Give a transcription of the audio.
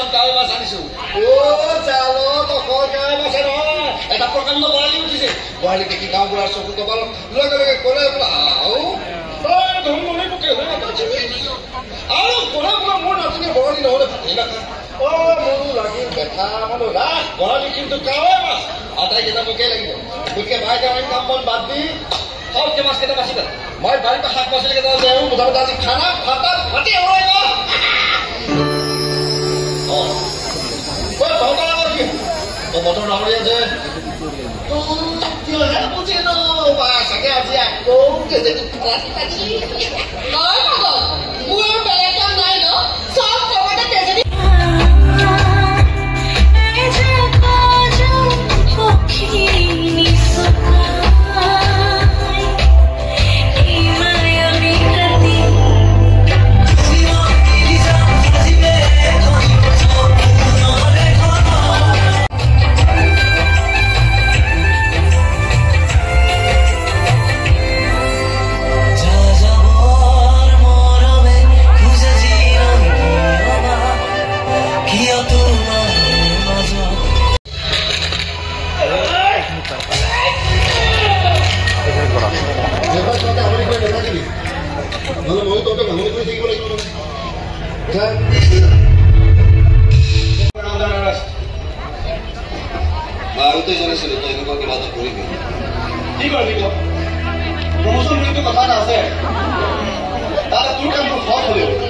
কেজিমান কাৱৈ মাছ আনিছো জালত অকল কাৱৈ মাছে নহয় এটা প্ৰকাণ্ড বৰালি উঠিছে বৰালি দেখি গাঁওবুঢ়াৰ চকু কপালত লগে লগে ক'লে বোলে আৰু কোনে বোলে মোৰ নাতিনি বৰালি নহ'লে ভাতেই নাখায় মোৰো লাগিল বেঠা মানুহ ৰাস বৰালি কিন্তু কাৱৈ মাছ আটাইকেইটা মোকেই লাগিব গতিকে ভাই আমি কাম বন বাদ দি সবকে মাছকেইটা বাচি পেলাই মই বাৰীৰ পৰা শাক পাচলিকেইটা দেওঁ মোটামুটি আজি খানা ভাত ফাটি হয় বতৰ ডাঙৰীয়া যে চাগে আজি আকৌ মোৰ বেলেগ কাম নাই ন চব খবৰতে তেজেদি আগতে জানিছিলো তই এনেকুৱা কিবা এটা কৰিবি কি কৰিবি প্ৰমোচন বুলি কথা এটা আছে তাত তোৰ কামটো সহজ হ'লেও